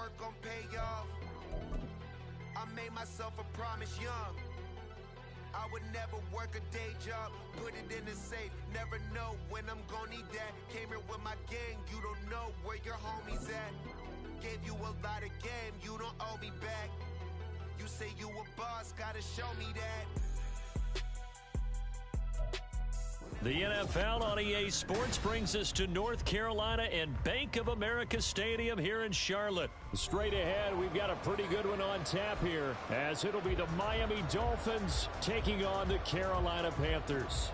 work gon' pay off. I made myself a promise young. I would never work a day job, put it in the safe. Never know when I'm gon' need that. Came here with my gang, you don't know where your homies at. Gave you a lot of game, you don't owe me back. You say you a boss, gotta show me that. The NFL on EA Sports brings us to North Carolina and Bank of America Stadium here in Charlotte. Straight ahead, we've got a pretty good one on tap here, as it'll be the Miami Dolphins taking on the Carolina Panthers.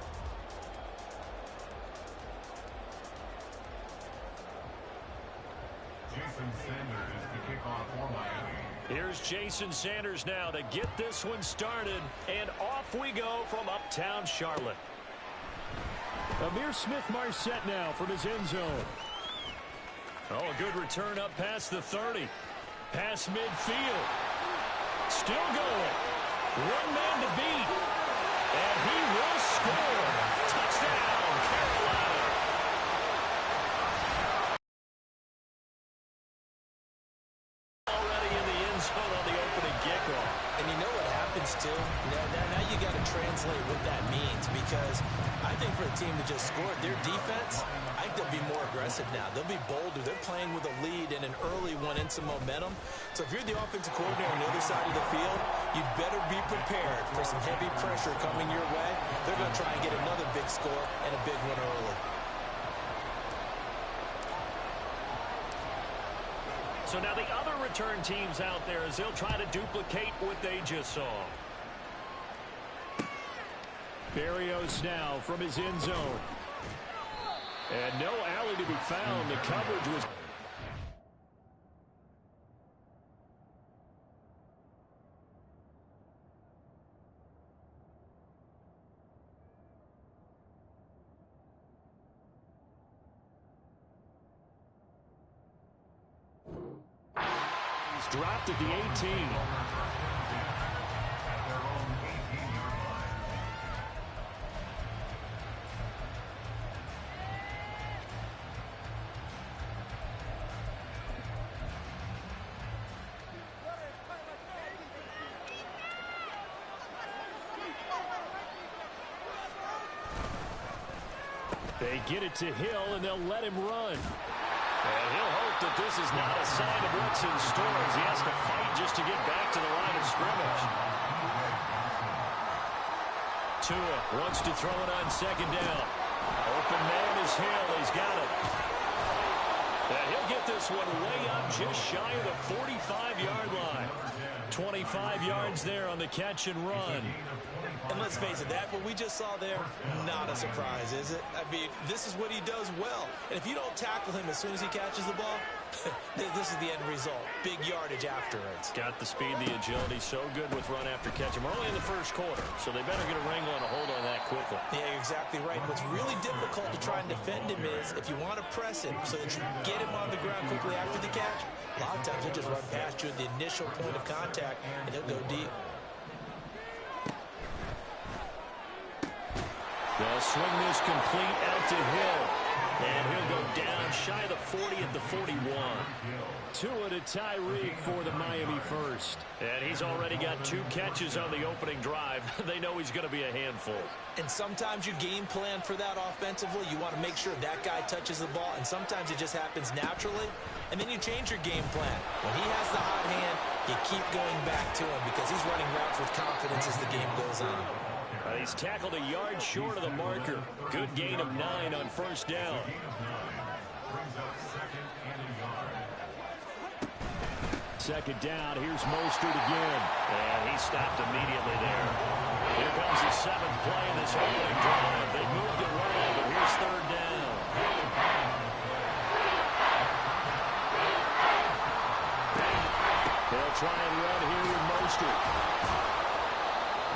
Jason Sanders is the kickoff for Miami. Here's Jason Sanders now to get this one started, and off we go from uptown Charlotte. Amir Smith-Marset now from his end zone. Oh, a good return up past the 30. Past midfield. Still going. One man to beat. And he will score. Touchdown, Carolina. Already in the end zone on the opening kickoff. And you know what happens, too? Now you got to translate what that means, because I think for a team that just scored, their defense, I think they'll be more aggressive now. They'll be bolder. They're playing with a lead and an early one and some momentum. So if you're the offensive coordinator on the other side of the field, you'd better be prepared for some heavy pressure coming your way. They're going to try and get another big score and a big one early. So now the other return teams out there, as they'll try to duplicate what they just saw. Berrios now from his end zone. And no alley to be found. The coverage was... He's dropped at the 18. They get it to Hill, and they'll let him run. And he'll hope that this is not a sign of what's in store, as he has to fight just to get back to the line of scrimmage. Tua wants to throw it on second down. Open man is Hill. He's got it. And he'll get this one way up just shy of the 45-yard line. 25 yards there on the catch and run. And let's face it, that what we just saw there, not a surprise, is it? I mean, this is what he does well. And if you don't tackle him as soon as he catches the ball, this is the end result. Big yardage afterwards. Got the speed, the agility, so good with run after catch. We're only in the first quarter, so they better get a wrangle and a hold on that quickly. Yeah, you're exactly right. And what's really difficult to try and defend him is if you want to press him so that you get him on the ground quickly after the catch, a lot of times he'll just run past you at the initial point of contact, and he'll go deep. They'll swing this complete out to Hill. And he'll go down shy of the 40 at the 41. Tua to Tyreek for the Miami first. And he's already got 2 catches on the opening drive. They know he's going to be a handful. And sometimes you game plan for that offensively. You want to make sure that guy touches the ball. And sometimes it just happens naturally. And then you change your game plan. When he has the hot hand, you keep going back to him because he's running routes with confidence as the game goes on. He's tackled a yard short of the marker. Good gain of 9 on first down. Second down, here's Mostert again. And he stopped immediately there. Here comes the 7th play in this opening drive. They moved it well, but here's third down. They'll try and run here with Mostert.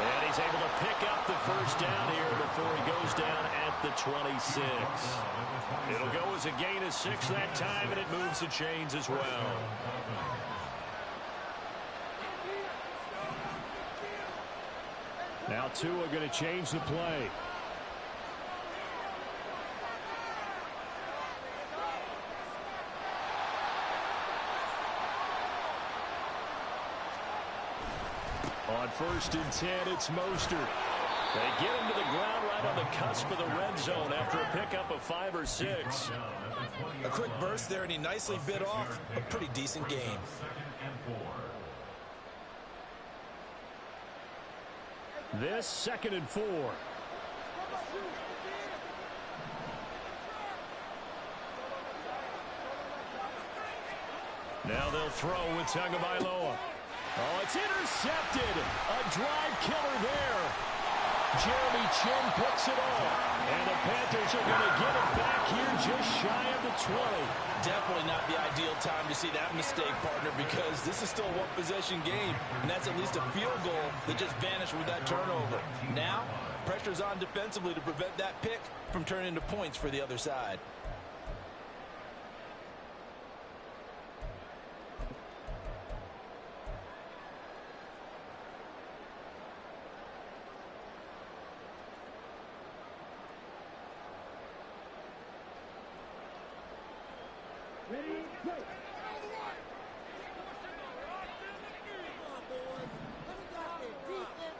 And he's able to pick up the first down here before he goes down at the 26. It'll go as a gain of 6 that time, and it moves the chains as well. Now Tua going to change the play. On 1st and 10, it's Mostert. They get him to the ground right on the cusp of the red zone after a pickup of 5 or 6. A quick burst there, and he nicely bit off a pretty decent game. This 2nd and 4. Now they'll throw with Tagovailoa. Oh, it's intercepted. A drive killer there. Jeremy Chin picks it off. And the Panthers are going to get it back here just shy of the 20. Definitely not the ideal time to see that mistake, partner, because this is still a one-possession game, and that's at least a field goal that just vanished with that turnover. Now, pressure's on defensively to prevent that pick from turning into points for the other side.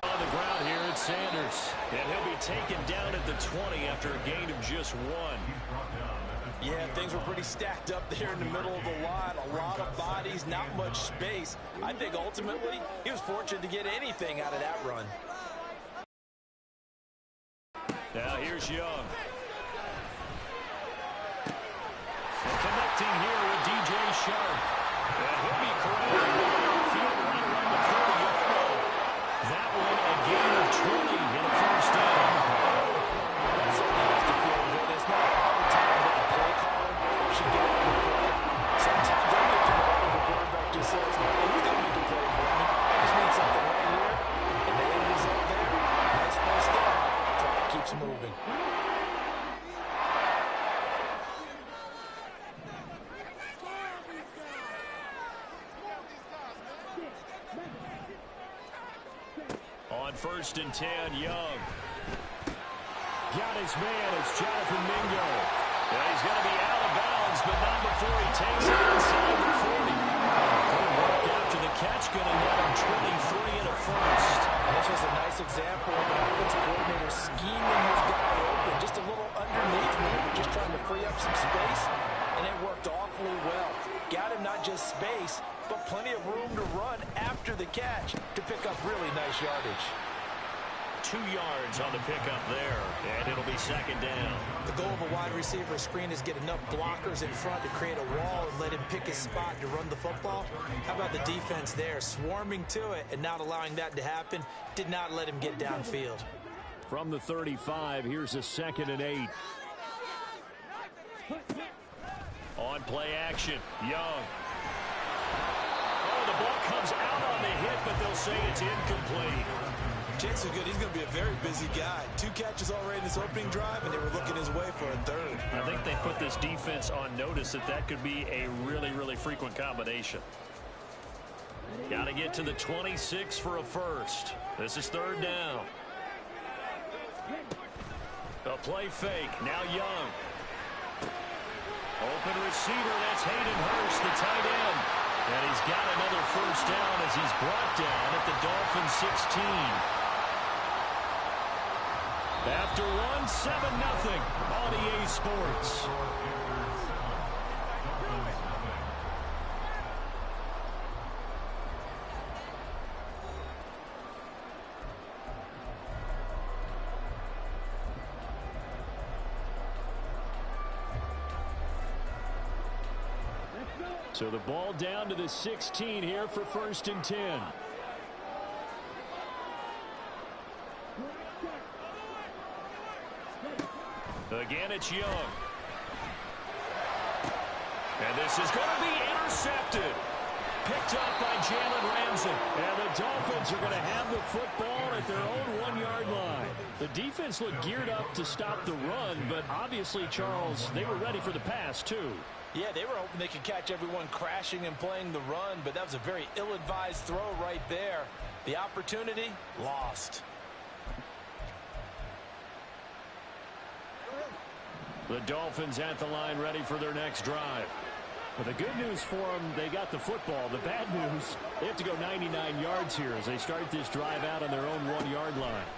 On the ground here, it's Sanders. And he'll be taken down at the 20 after a gain of just 1. Yeah, things were pretty stacked up there in the middle of the line. A lot of bodies, not much space. I think ultimately he was fortunate to get anything out of that run. Now here's Young. And connecting here with DJ Sharp. And he'll be corralled field right around the 30-yard line. That one a gain of 20 in a first down. That's what he has to feel good. It's not all the time that the play caller should get on the play. Sometimes I get to the point where the quarterback just says, hey, he's going to make a play for me. I just need something right here. And the end result there, nice first down. Clock keeps moving. On 1st and 10, Young. Got his man. It's Jonathan Mingo. And he's going to be out of bounds, but not before he takes it inside the 40. Good work after the catch. Going to net him 23 and a first. This was a nice example of an offensive coordinator scheming his guy open, just a little underneath him, just trying to free up some space, and it worked awfully well. Got him not just space, but plenty of room to run after the catch to pick up really nice yardage. 2 yards on the pickup there, and it'll be 2nd down. The goal of a wide receiver screen is get enough blockers in front to create a wall and let him pick his spot to run the football. How about the defense there, swarming to it and not allowing that to happen? Did not let him get downfield. From the 35, here's a 2nd and 8. On play action, Young. Oh, the ball comes out on the hit, but they'll say it's incomplete. Chances are good he's going to be a very busy guy. 2 catches already in this opening drive, and they were looking his way for a 3rd. I think they put this defense on notice that could be a really, really frequent combination. Got to get to the 26 for a first. This is 3rd down. A play fake. Now Young. Open receiver. That's Hayden Hurst, the tight end. And he's got another first down as he's brought down at the Dolphins 16. After 1-7-0 on EA Sports. So the ball down to the 16 here for 1st and 10. Again, it's Young. And this is going to be intercepted. Picked up by Jalen Ramsey. And the Dolphins are going to have the football at their own 1-yard line. The defense looked geared up to stop the run, but obviously, Charles, they were ready for the pass, too. Yeah, they were hoping they could catch everyone crashing and playing the run, but that was a very ill-advised throw right there. The opportunity, lost. The Dolphins at the line ready for their next drive. Well, the good news for them, they got the football. The bad news, they have to go 99 yards here as they start this drive out on their own 1-yard line.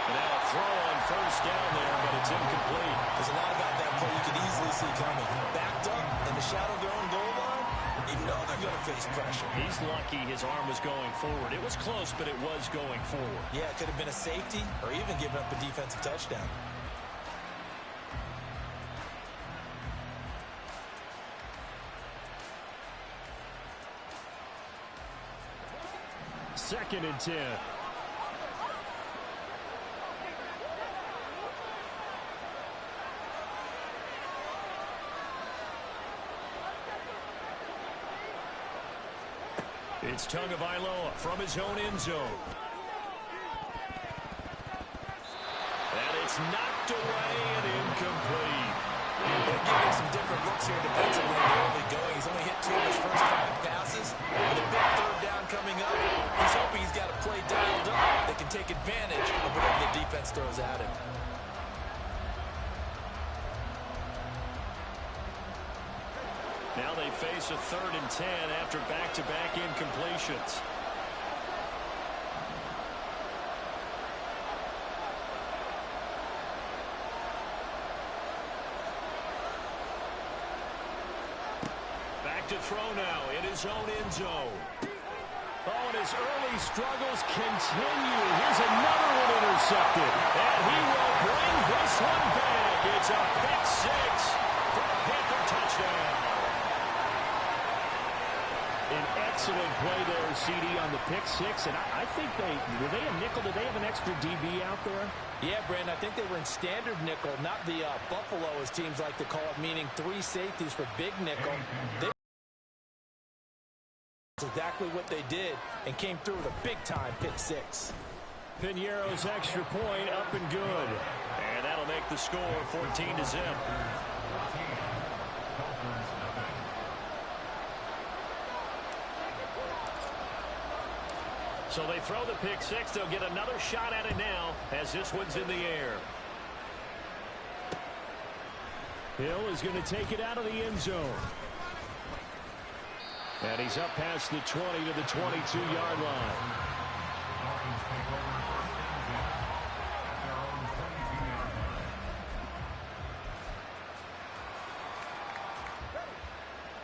Now a throw on first down there, but it's incomplete. There's a lot about that play you could easily see coming. Backed up in the shadow of their own goal line, you know they're going to face pressure. He's lucky his arm was going forward. It was close, but it was going forward. Yeah, it could have been a safety or even given up a defensive touchdown. Second and 10. It's Tagovailoa from his own end zone. And it's knocked away and incomplete. They're giving some different looks here defensively in the early going. He's only hit 2 of his first 5 passes. With a big third down coming up, he's hoping he's got a play dialed up that can take advantage of whatever the defense throws at him. Now they face a 3rd and 10 after back-to-back incompletions. Back to throw now in his own end zone. Oh, and his early struggles continue. Here's another one intercepted. And he will bring this one back. It's a pick 6 for a Panther touchdown. An excellent play there, CD, on the pick 6. And I think were they a nickel? Did they have an extra DB out there? Yeah, Brandon, I think they were in standard nickel, not the Buffalo, as teams like to call it, meaning 3 safeties for big nickel. That's exactly what they did and came through with a big-time pick 6. Piñeiro's extra point up and good. And that'll make the score 14-0. So they throw the pick 6. They'll get another shot at it now as this one's in the air. Hill is going to take it out of the end zone. And he's up past the 20 to the 22-yard line.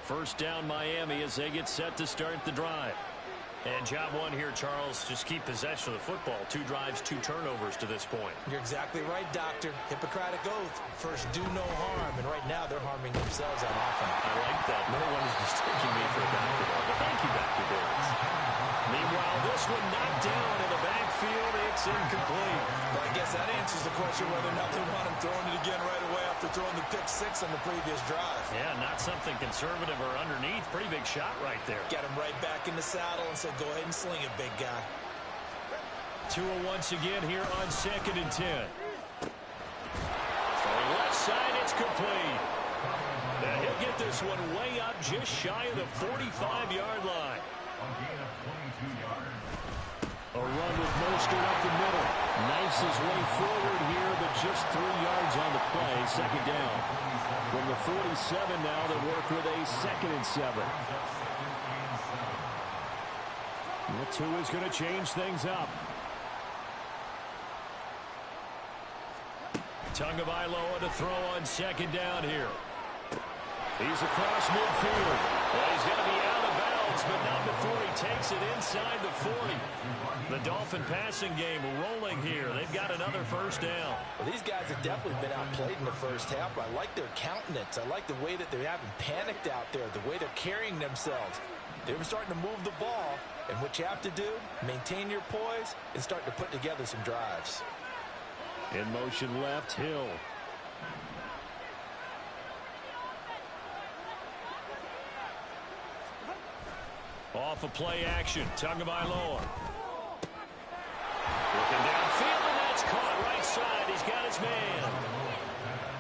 First down Miami as they get set to start the drive. And job one here, Charles, just keep possession of the football. 2 drives, 2 turnovers to this point. You're exactly right, Doctor. Hippocratic oath. First, do no harm. And right now, they're harming themselves on offense. I like that. No one is mistaking me for a doctor. But thank you, Dr. Davis. Meanwhile, this one knocked down in the backfield. It's incomplete. Well, I guess that answers the question whether or not they want him throwing it again right away after throwing the pick 6 on the previous drive. Yeah, not something conservative or underneath. Pretty big shot right there. Got him right back in the saddle and said, go ahead and sling it, big guy. Tua once again here on 2nd and 10. Throwing left side, it's complete. Now he'll get this one way up just shy of the 45-yard line. A run with Mostert up the middle. Knifes his way forward here, but just 3 yards on the play. 2nd down. From the 47 now, they work with a 2nd and 7. The 2 is going to change things up. Tagovailoa to throw on 2nd down here. He's across midfield. Well, he's going to be out of bounds, but not before he takes it inside the 40. The Dolphin passing game rolling here. They've got another first down. Well, these guys have definitely been outplayed in the first half. I like their countenance. I like the way that they haven't panicked out there, the way they're carrying themselves. They're starting to move the ball, and what you have to do, maintain your poise and start to put together some drives. In motion left, Hill. Off of play action, Tagovailoa. Looking downfield, and that's caught right side. He's got his man.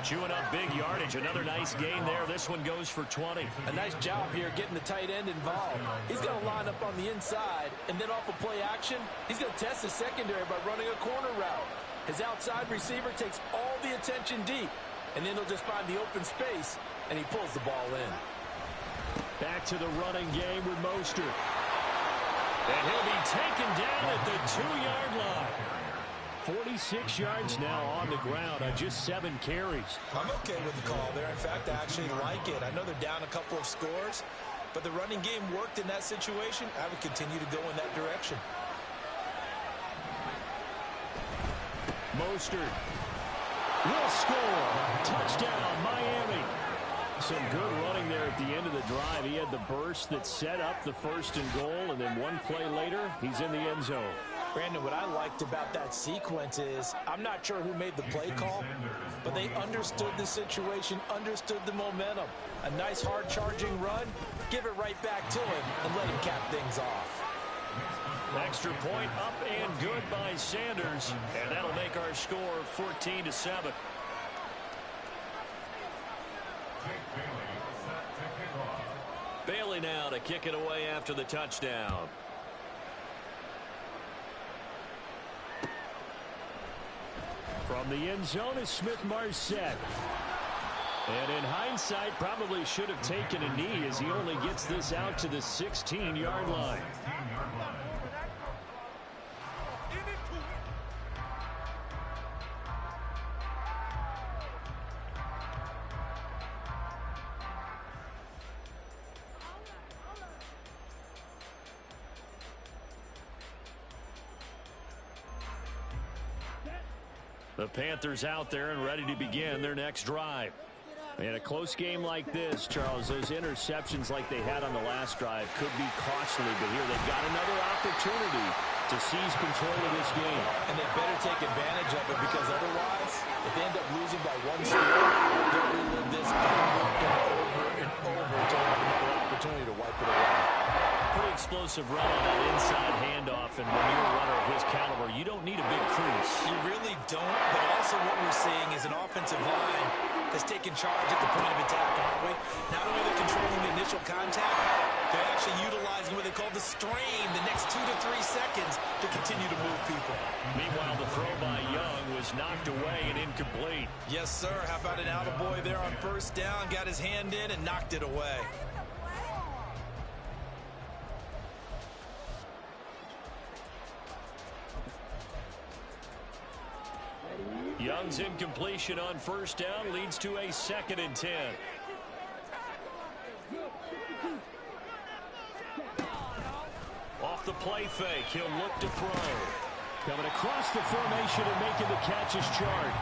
Chewing up big yardage. Another nice gain there. This one goes for 20. A nice job here getting the tight end involved. He's going to line up on the inside, and then off of play action, he's going to test the secondary by running a corner route. His outside receiver takes all the attention deep. and then he'll just find the open space, and he pulls the ball in. Back to the running game with Mostert. And he'll be taken down at the 2-yard line. 46 yards now on the ground on just 7 carries. I'm okay with the call there. In fact, I actually like it. I know they're down a couple of scores, but the running game worked in that situation. I would continue to go in that direction. Mostert will score. Touchdown, Miami. Some good running there at the end of the drive. He had the burst that set up the 1st and goal, and then one play later, he's in the end zone. Brandon, what I liked about that sequence is I'm not sure who made the play call, but they understood the situation, understood the momentum. A nice hard-charging run, give it right back to him, and let him cap things off. Extra point up and good by Sanders, and that'll make our score 14-7. Bailey now to kick it away after the touchdown. From the end zone is Smith-Marset. And in hindsight, probably should have taken a knee as he only gets this out to the 16-yard line. The Panthers out there and ready to begin their next drive. In a close game like this, Charles, those interceptions like they had on the last drive could be costly, but here they've got another opportunity to seize control of this game. And they better take advantage of it, because otherwise, if they end up losing by 1 score, they'll relive this over and over until they have another opportunity to wipe it away. Pretty explosive run on that inside handoff, and when you're a runner of his caliber, you don't need a big crease. You really don't, but also what we're seeing is an offensive line that's taking charge at the point of attack, aren't we? Not only are they controlling the initial contact, they're actually utilizing what they call the strain, the next 2 to 3 seconds, to continue to move people. Meanwhile, the throw by Young was knocked away and incomplete. Yes, sir. How about an attaboy there on 1st down? Got his hand in and knocked it away. Young's incompletion on 1st down leads to a 2nd and 10. Off the play fake, he'll look to throw. Coming across the formation and making the catch is Chart.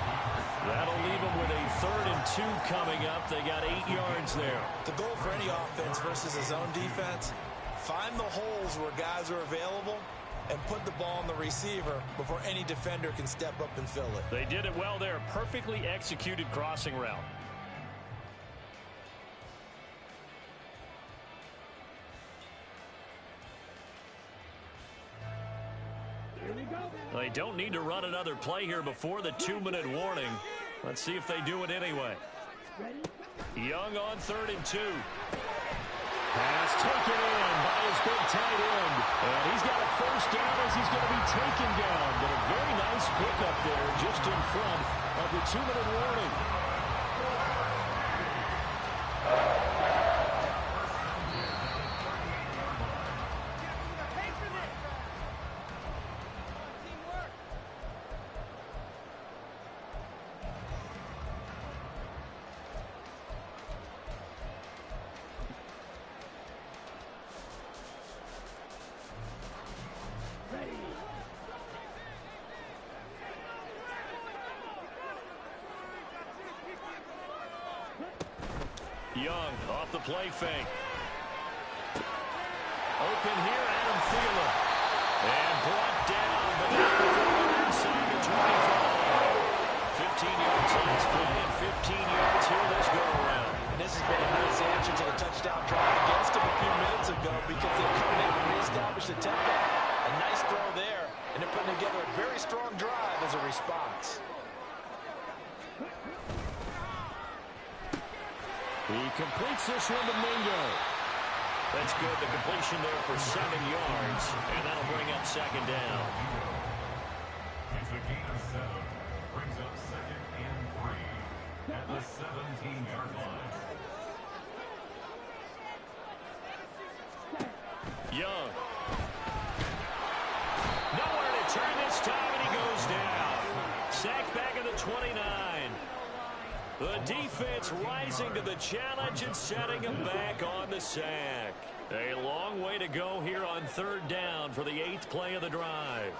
That'll leave him with a 3rd and 2 coming up. They got 8 yards there. The goal for any offense versus a zone defense, find the holes where guys are available and put the ball on the receiver before any defender can step up and fill it. They did it well there. Perfectly executed crossing route. They don't need to run another play here before the 2-minute warning. Let's see if they do it anyway. Young on 3rd and 2. Pass taken in by his big tight end. And he's got a 1st down as he's going to be taken down. But a very nice pickup there just in front of the 2-minute warning. Young off the play fake. Open here, Adam Thielen. And brought down, but not before inside the 25. 15 yards last play and 15 yards here this go-around. And this has been a nice answer to the touchdown drive against them a few minutes ago, because they've come in and reestablished the tempo. A nice throw there, and they're putting together a very strong drive as a response. He completes this one to Mingo. That's good. The completion there for 7 yards, and that'll bring up 2nd down. It's a gain of 7. Brings up 2nd and 3. at the 17-yard line. Young. Nowhere to turn this time, and he goes down. Sacked back at the 29. The defense rising to the challenge and setting him back on the sack. A long way to go here on third down for the 8th play of the drive.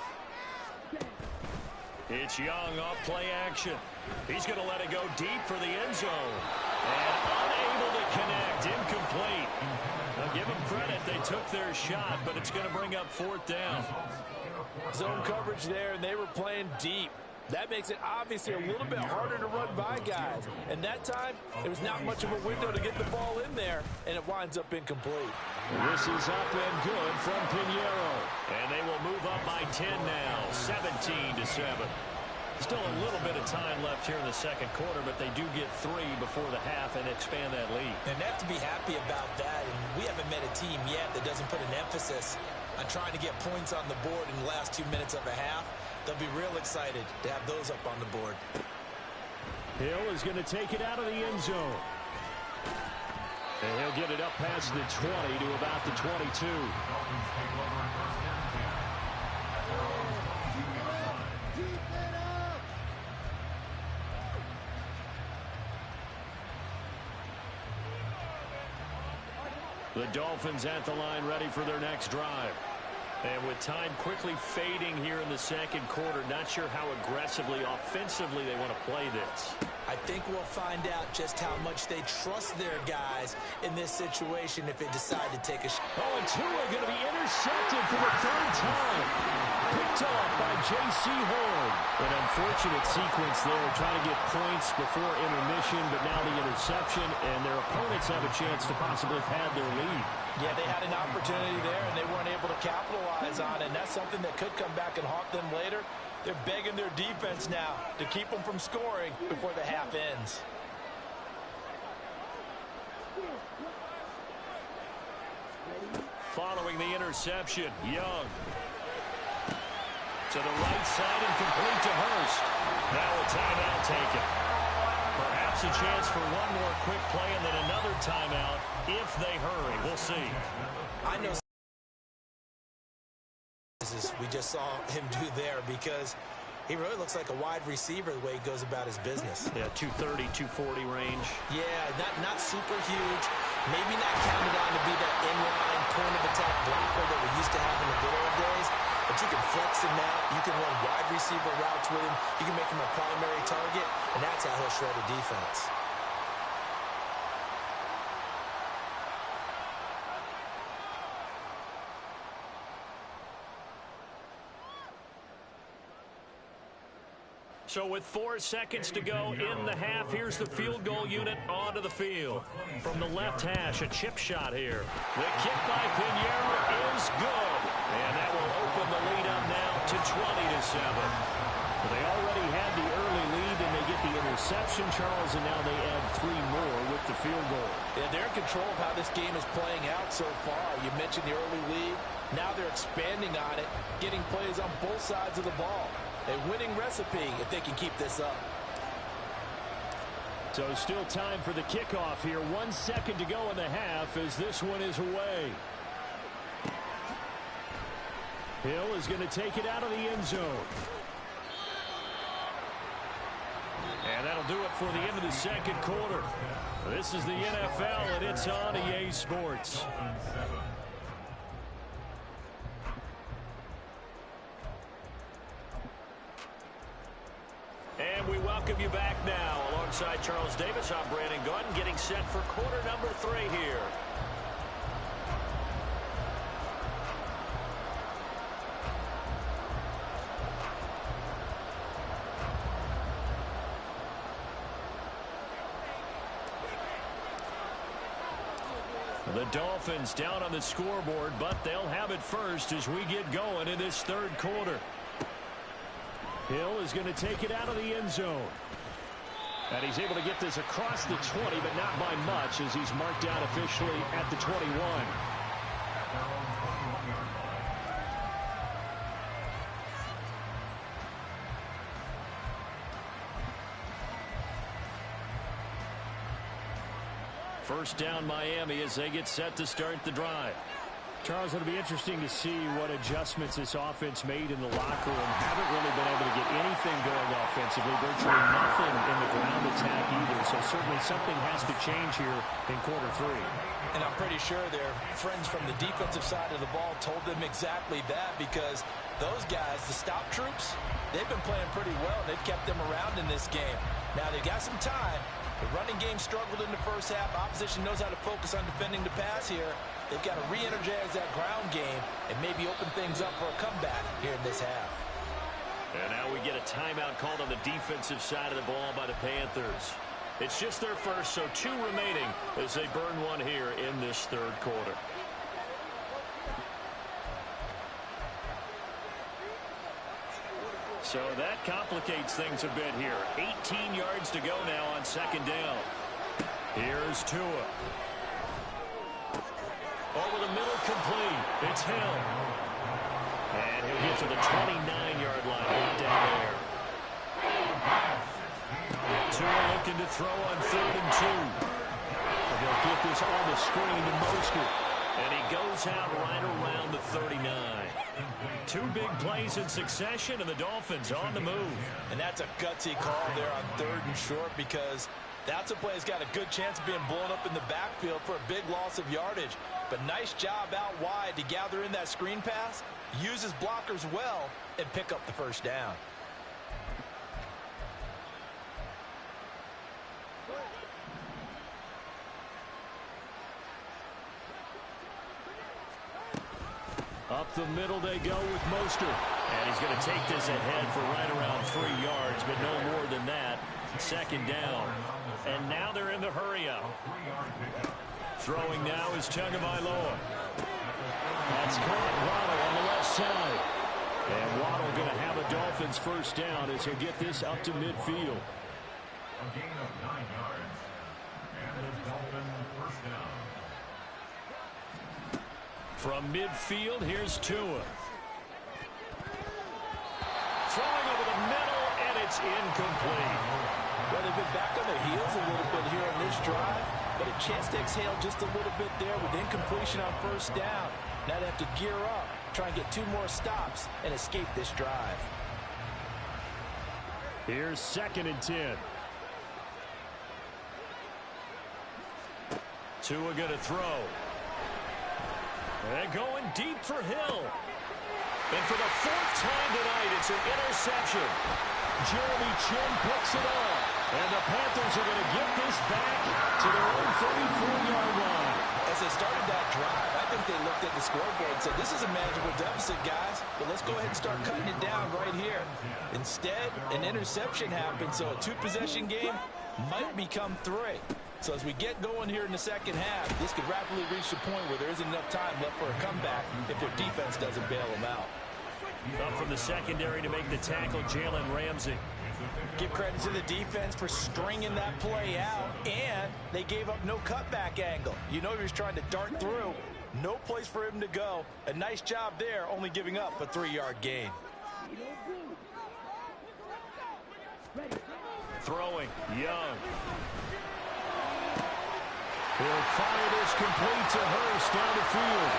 It's Young off play action. He's going to let it go deep for the end zone. And unable to connect, incomplete. Now give them credit, they took their shot, but it's going to bring up 4th down. Zone coverage there, and they were playing deep. That makes it obviously a little bit harder to run by guys. And that time, there was not much of a window to get the ball in there, and it winds up incomplete. This is up and good from Pinheiro. And they will move up by 10 now, 17-7. Still a little bit of time left here in the second quarter, but they do get 3 before the half and expand that lead. And they have to be happy about that. And we haven't met a team yet that doesn't put an emphasis on trying to get points on the board in the last 2 minutes of a half. They'll be real excited to have those up on the board. Hill is going to take it out of the end zone. And he'll get it up past the 20 to about the 22. The Dolphins at the line ready for their next drive. And with time quickly fading here in the second quarter, not sure how aggressively, offensively they want to play this. I think we'll find out just how much they trust their guys in this situation if they decide to take a shot. Oh, and Tua going to be intercepted for the 3rd time. Picked up by J.C. Horn. An unfortunate sequence there, trying to get points before intermission, but now the interception, and their opponents have a chance to possibly pad their lead. Yeah, they had an opportunity there, and they weren't able to capitalize on it, and that's something that could come back and haunt them later. They're begging their defense now to keep them from scoring before the half ends. Following the interception, Young. To the right side and complete to Hurst. Now a timeout taken. Perhaps a chance for one more quick play and then another timeout if they hurry. We'll see. I know we just saw him do there because he really looks like a wide receiver the way he goes about his business. Yeah, 230, 240 range. Yeah, not super huge. Maybe not counted on to be that inline point of attack blocker that we used to have in the good old days. But you can flex him out. You can run wide receiver routes with him. You can make him a primary target, and that's how he'll shred a defense. So with 4 seconds to go in the half, here's the field goal unit onto the field. From the left hash, a chip shot here. The kick by Pinheiro is good. And that will open the lead up now to 20-7. They already had the early lead, and they get the interception, Charles, and now they add 3 more with the field goal. Yeah, they're in control of how this game is playing out so far. You mentioned the early lead. Now they're expanding on it, getting plays on both sides of the ball. A winning recipe if they can keep this up. So still time for the kickoff here. 1 second to go in the half as this one is away. Hill is going to take it out of the end zone. And that'll do it for the end of the second quarter. This is the NFL, and it's on EA Sports. And we welcome you back now. Alongside Charles Davis, I'm Brandon Gaudin, getting set for quarter number 3 here. The Dolphins down on the scoreboard, but they'll have it first as we get going in this third quarter. Hill is going to take it out of the end zone. And he's able to get this across the 20, but not by much as he's marked down officially at the 21. First down Miami as they get set to start the drive. Charles, it'll be interesting to see what adjustments this offense made in the locker room. Haven't really been able to get anything going offensively. Virtually nothing in the ground attack either. So certainly something has to change here in quarter 3. And I'm pretty sure their friends from the defensive side of the ball told them exactly that, because those guys, the stop troops, they've been playing pretty well. They've kept them around in this game. Now they got some time. The running game struggled in the first half. Opposition knows how to focus on defending the pass here. They've got to re-energize that ground game and maybe open things up for a comeback here in this half. And now we get a timeout called on the defensive side of the ball by the Panthers. It's just their first, so 2 remaining as they burn one here in this third quarter. So that complicates things a bit here. 18 yards to go now on second down. Here's Tua. Over the middle, complete. It's Hill. And he'll get to the 29-yard line right down there. Tua looking to throw on 3rd and 2. They'll get this on the screen to Mostert. And he goes out right around the 39. 2 big plays in succession, and the Dolphins on the move. And that's a gutsy call there on 3rd and short, because that's a play that's got a good chance of being blown up in the backfield for a big loss of yardage. But nice job out wide to gather in that screen pass, use his blockers well, and pick up the first down. Up the middle they go with Mostert. And he's going to take this ahead for right around 3 yards, but no more than that. Second down. And now they're in the hurry-up. Throwing now is Tagovailoa. That's caught. Waddle on the left side. And Waddle going to have a Dolphins first down as he'll get this up to midfield. A gain of 9 yards. And the Dolphins first down. From midfield, here's Tua. Throwing over the middle, and it's incomplete. Well, they've been back on their heels a little bit here on this drive, but a chance to exhale just a little bit there with incompletion on first down. Now they have to gear up, try and get 2 more stops, and escape this drive. Here's 2nd and 10. Tua going to throw. And going deep for Hill. And for the 4th time tonight, it's an interception. Jeremy Chin picks it off. And the Panthers are going to get this back to their own 34-yard line. As they started that drive, I think they looked at the scoreboard and said, this is a manageable deficit, guys, but let's go ahead and start cutting it down right here. Instead, an interception happened, so a 2-possession game might become 3. So as we get going here in the second half, this could rapidly reach the point where there isn't enough time left for a comeback if their defense doesn't bail them out. Up from the secondary to make the tackle, Jalen Ramsey. Give credit to the defense for stringing that play out, and they gave up no cutback angle. You know he was trying to dart through. No place for him to go. A nice job there, only giving up a 3-yard gain. Throwing, Young. He'll fire this complete to Hurst down the field.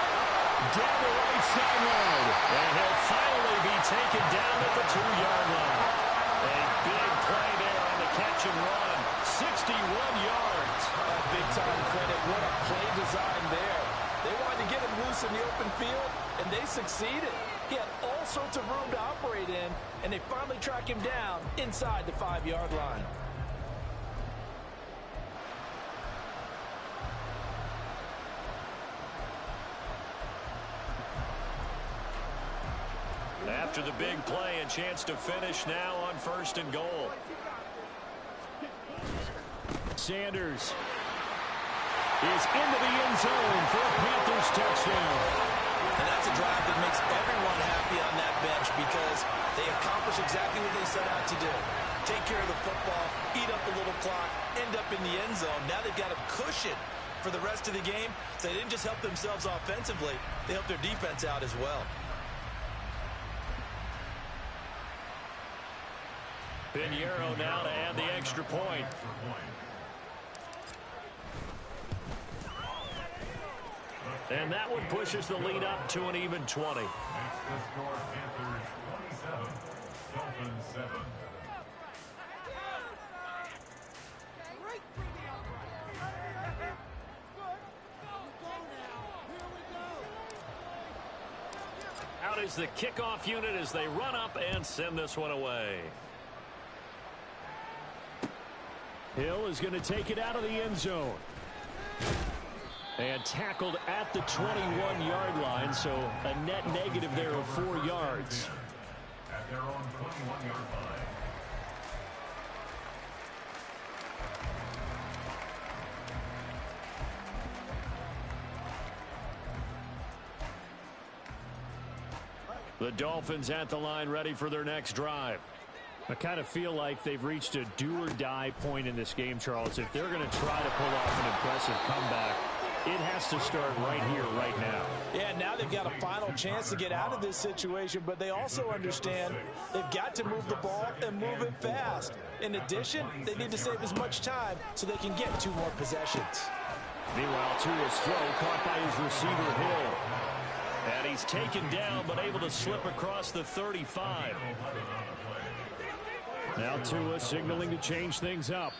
Down the right sideline. And he'll finally be taken down at the 2-yard line. A big play there on the catch and run. 61 yards. Big-time credit. What a play design there. They wanted to get him loose in the open field, and they succeeded. He had all sorts of room to operate in, and they finally track him down inside the 5-yard line. After the big play, a chance to finish now on 1st and goal. Sanders is into the end zone for a Panthers touchdown. And that's a drive that makes everyone happy on that bench, because they accomplish exactly what they set out to do. Take care of the football, eat up a little clock, end up in the end zone. Now they've got a cushion for the rest of the game. So they didn't just help themselves offensively, they helped their defense out as well. Pinheiro now to add the extra point. And that one pushes the lead up to an even 20. Makes the score Panthers 27, Dolphins 7. Out is the kickoff unit as they run up and send this one away. Hill is going to take it out of the end zone. And tackled at the 21-yard line, so a net negative there of 4 yards. At their own 21-yard line. The Dolphins at the line ready for their next drive. I kind of feel like they've reached a do-or-die point in this game, Charles. If they're going to try to pull off an impressive comeback, it has to start right here, right now. Yeah, now they've got a final chance to get out of this situation, but they also understand they've got to move the ball and move it fast. In addition, they need to save as much time so they can get 2 more possessions. Meanwhile, Tua's throw caught by his receiver, Hill. And he's taken down, but able to slip across the 35. Now Tua signaling to change things up.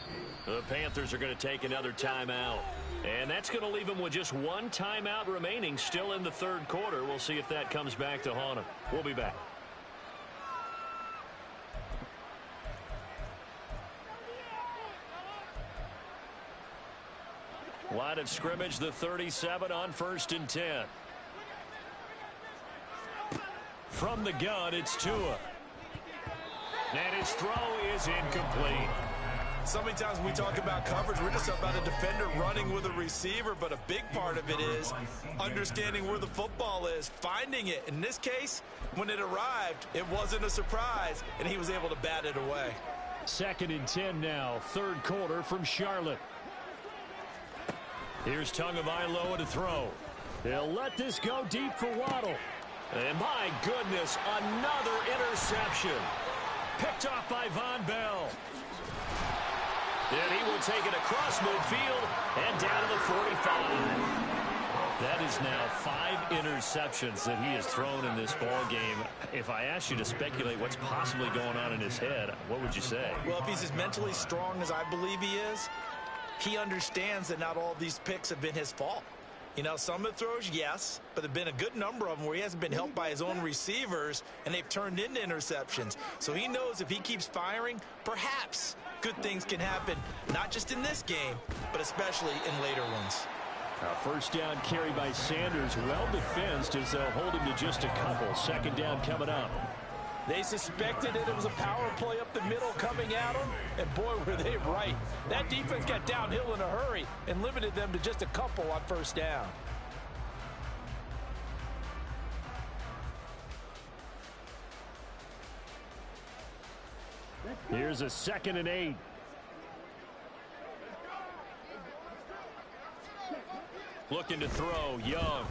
The Panthers are going to take another timeout. And that's going to leave them with just 1 timeout remaining still in the 3rd quarter. We'll see if that comes back to haunt them. We'll be back. Line of scrimmage, the 37 on 1st and 10. From the gun, it's Tua. And his throw is incomplete. So many times when we talk about coverage, we're just about a defender running with a receiver, but a big part of it is understanding where the football is, finding it. In this case, when it arrived, it wasn't a surprise, and he was able to bat it away. 2nd and 10 now, 3rd quarter from Charlotte. Here's Tagovailoa to throw. They'll let this go deep for Waddle. And my goodness, another interception. Picked off by Von Bell. And he will take it across midfield and down to the 45. That is now 5 interceptions that he has thrown in this ball game. If I asked you to speculate what's possibly going on in his head, what would you say? Well, if he's as mentally strong as I believe he is, he understands that not all of these picks have been his fault. You know, some of the throws, yes, but there have been a good number of them where he hasn't been helped by his own receivers, and they've turned into interceptions. So he knows if he keeps firing, perhaps good things can happen, not just in this game, but especially in later ones. A 1st down carry by Sanders, well defensed as they'll hold him to just a couple. 2nd down coming up. They suspected it was a power play up the middle coming at them, and boy, were they right. That defense got downhill in a hurry and limited them to just a couple on 1st down. Here's a 2nd and 8. Looking to throw, Young.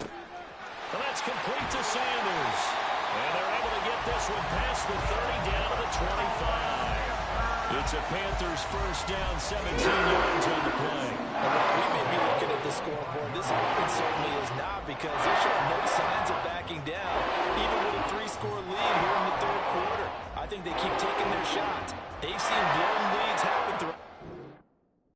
Well, that's complete to Sanders. And they're able to get this one past the 30 down to the 25. It's a Panthers 1st down, 17 yards on the play. We may be looking at the scoreboard. This offense certainly is not, because they show no signs of backing down, even with a 3-score lead here in the 3rd quarter. I think they keep taking their shots. They've seen blown leads